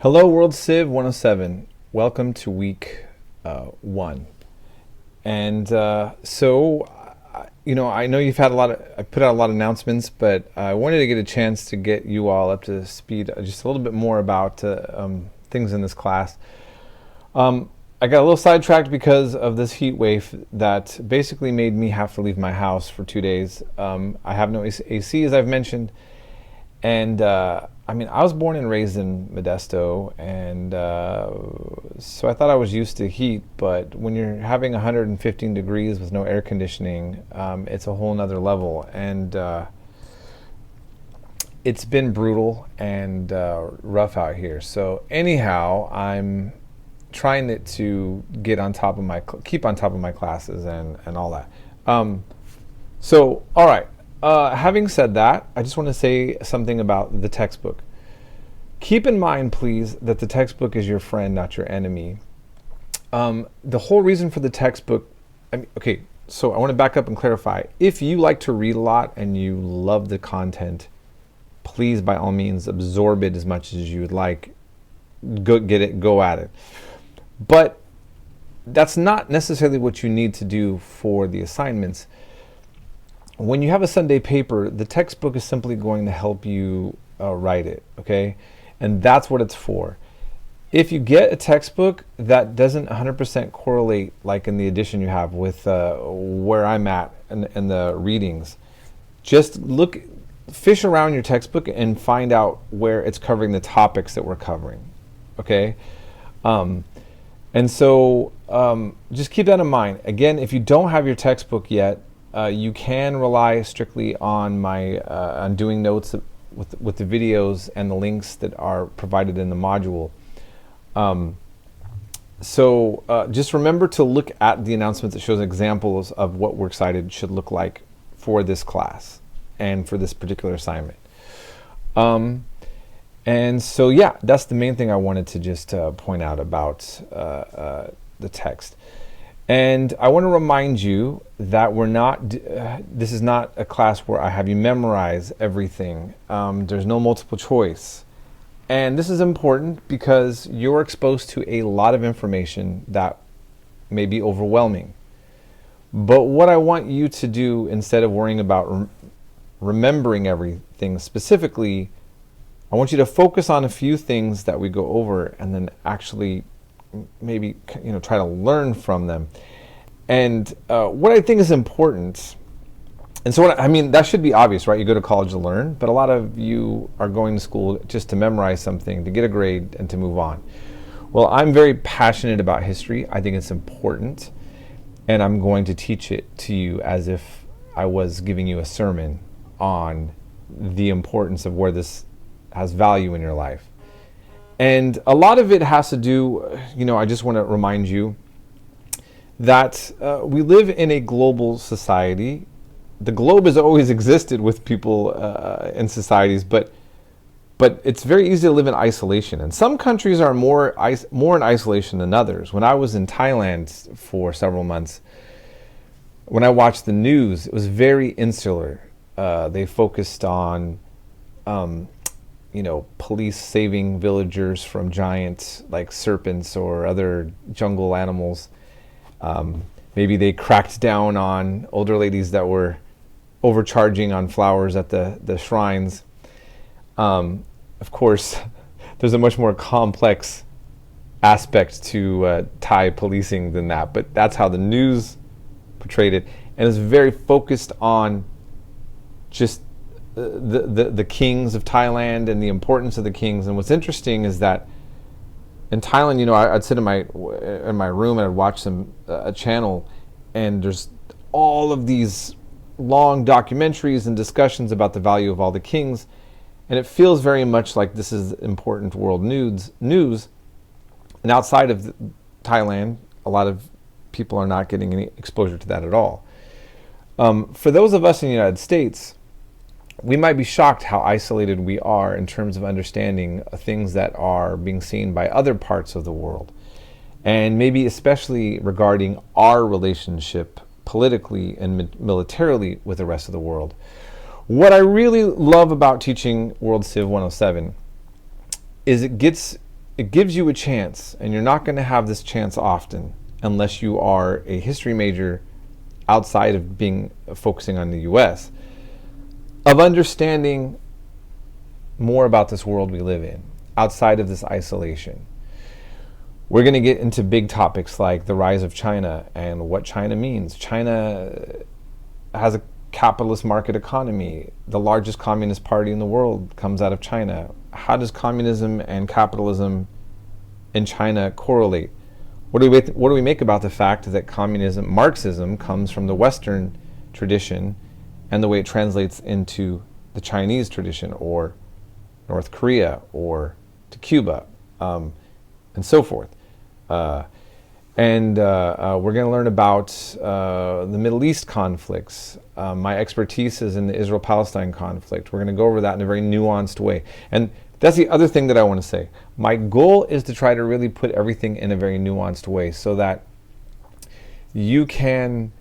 Hello, World Civ 107. Welcome to week 1. And I know you've had I put out a lot of announcements, but I wanted to get a chance to get you all up to speed just a little bit more about things in this class. I got a little sidetracked because of this heat wave that basically made me have to leave my house for 2 days. I have no AC, as I've mentioned, and I was born and raised in Modesto, and so I thought I was used to heat, but when you're having 115 degrees with no air conditioning, it's a whole nother level, and it's been brutal and rough out here. So anyhow, I'm trying to keep on top of my classes and all that. All right. Having said that, I just want to say something about the textbook. Keep in mind, please, that the textbook is your friend, not your enemy. The whole reason for the textbook, so I want to back up and clarify. If you like to read a lot and you love the content, please, by all means, absorb it as much as you would like. Go at it. But that's not necessarily what you need to do for the assignments. When you have a Sunday paper, the textbook is simply going to help you write it, okay? And that's what it's for. If you get a textbook that doesn't 100% correlate, like in the edition you have with where I'm at and the readings, just fish around your textbook and find out where it's covering the topics that we're covering, okay? Just keep that in mind. Again, if you don't have your textbook yet, you can rely strictly on on doing notes with the videos and the links that are provided in the module. Just remember to look at the announcements that shows examples of what Works Cited should look like for this class and for this particular assignment. That's the main thing I wanted to just point out about the text. And I want to remind you that this is not a class where I have you memorize everything. There's no multiple choice. And this is important because you're exposed to a lot of information that may be overwhelming. But what I want you to do, instead of worrying about remembering everything specifically, I want you to focus on a few things that we go over and then actually maybe try to learn from them. And what I think is important, and so that should be obvious, right? You go to college to learn, but a lot of you are going to school just to memorize something, to get a grade, and to move on. Well, I'm very passionate about history. I think it's important, and I'm going to teach it to you as if I was giving you a sermon on the importance of where this has value in your life. And a lot of it has to do, I just want to remind you that we live in a global society. The globe has always existed with people in societies, but it's very easy to live in isolation. And some countries are more in isolation than others. When I was in Thailand for several months, when I watched the news, it was very insular. They focused on police saving villagers from giant like serpents or other jungle animals. Maybe they cracked down on older ladies that were overcharging on flowers at the shrines. Of course, there's a much more complex aspect to Thai policing than that, but that's how the news portrayed it. And it's very focused on just the kings of Thailand and the importance of the kings. And what's interesting is that in Thailand, I'd sit in my room and I'd watch a channel, and there's all of these long documentaries and discussions about the value of all the kings, and it feels very much like this is important world news. And outside of Thailand, a lot of people are not getting any exposure to that at all. For those of us in the United States, we might be shocked how isolated we are in terms of understanding things that are being seen by other parts of the world, and maybe especially regarding our relationship politically and militarily with the rest of the world. What I really love about teaching World Civ 107 is it gets it gives you a chance, and you're not going to have this chance often unless you are a history major outside of being focusing on the US, of understanding more about this world we live in, outside of this isolation. We're going to get into big topics like the rise of China and what China means. China has a capitalist market economy. The largest communist party in the world comes out of China. How does communism and capitalism in China correlate? What do we make about the fact that communism, Marxism, comes from the Western tradition and the way it translates into the Chinese tradition, or North Korea, or to Cuba, and so forth. We're going to learn about the Middle East conflicts. My expertise is in the Israel-Palestine conflict. We're going to go over that in a very nuanced way. And that's the other thing that I want to say. My goal is to try to really put everything in a very nuanced way so that you can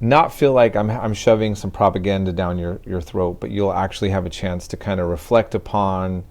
not feel like I'm shoving some propaganda down your throat, but you'll actually have a chance to kind of reflect upon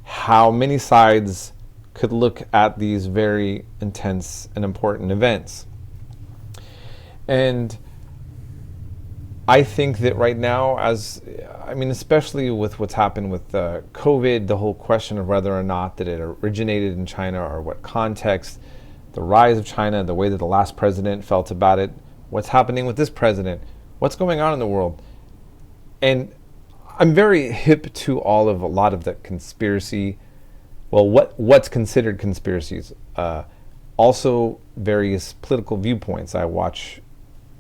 how many sides could look at these very intense and important events. And I think that right now, especially with what's happened with COVID, the whole question of whether or not that it originated in China or what context, the rise of China, the way that the last president felt about it, what's happening with this president, what's going on in the world. And I'm very hip to a lot of the conspiracy, well, what's considered conspiracies. Also various political viewpoints. I watch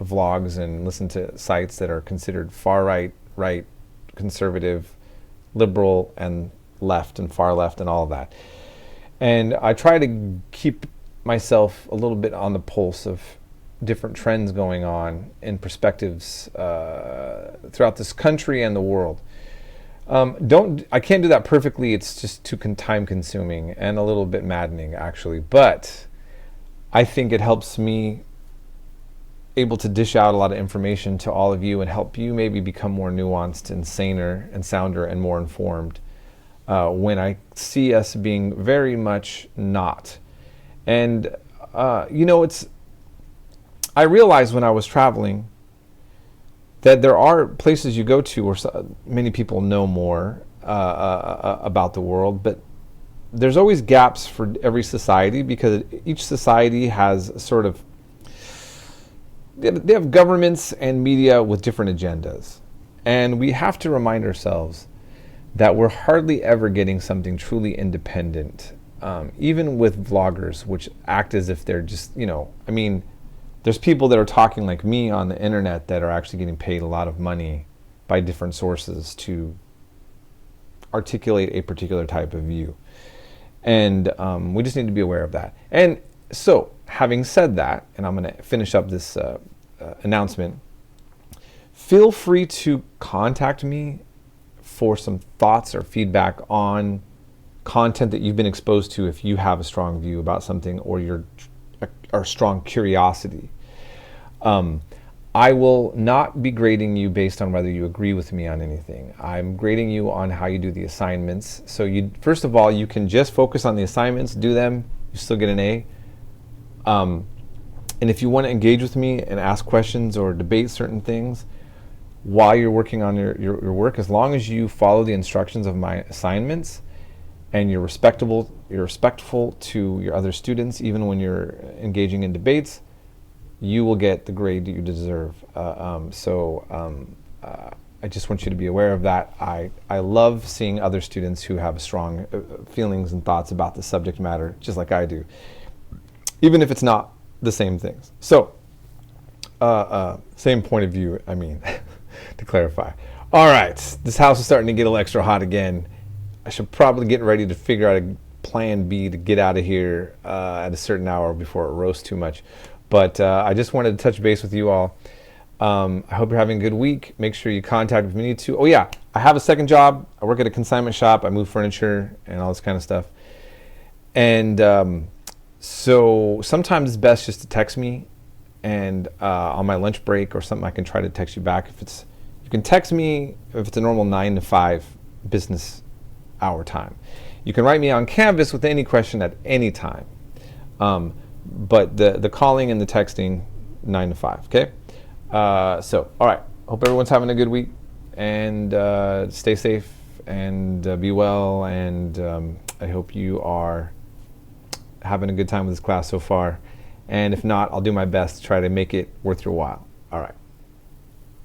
vlogs and listen to sites that are considered far right, conservative, liberal, and left, and far left, and all of that. And I try to keep myself a little bit on the pulse of different trends going on and perspectives throughout this country and the world. I can't do that perfectly. It's just too time consuming and a little bit maddening, actually. But I think it helps me able to dish out a lot of information to all of you and help you maybe become more nuanced and saner and sounder and more informed when I see us being very much not. And I realized when I was traveling that there are places you go to where many people know more about the world, but there's always gaps for every society, because each society has sort of, they have governments and media with different agendas. And we have to remind ourselves that we're hardly ever getting something truly independent, even with vloggers, which act as if they're just, there's people that are talking like me on the internet that are actually getting paid a lot of money by different sources to articulate a particular type of view. And we just need to be aware of that. And so, having said that, and I'm going to finish up this announcement, feel free to contact me for some thoughts or feedback on content that you've been exposed to if you have a strong view about something or strong curiosity. I will not be grading you based on whether you agree with me on anything. I'm grading you on how you do the assignments. So first of all, you can just focus on the assignments, do them, you still get an A. And if you want to engage with me and ask questions or debate certain things while you're working on your work, as long as you follow the instructions of my assignments and you're respectful to your other students, even when you're engaging in debates, you will get the grade that you deserve. I just want you to be aware of that. I love seeing other students who have strong feelings and thoughts about the subject matter, just like I do, even if it's not the same things. So, same point of view, to clarify. All right, this house is starting to get a little extra hot again. I should probably get ready to figure out a plan B to get out of here at a certain hour before it roasts too much. But I just wanted to touch base with you all. I hope you're having a good week. Make sure you contact me if you need to. Oh yeah, I have a second job. I work at a consignment shop. I move furniture and all this kind of stuff. And so sometimes it's best just to text me, and on my lunch break or something, I can try to text you back. You can text me if it's a normal 9 to 5 business hour time. You can write me on Canvas with any question at any time. But the calling and the texting, 9 to 5, okay? So, all right. Hope everyone's having a good week, and stay safe, and be well, and I hope you are having a good time with this class so far. And if not, I'll do my best to try to make it worth your while. All right.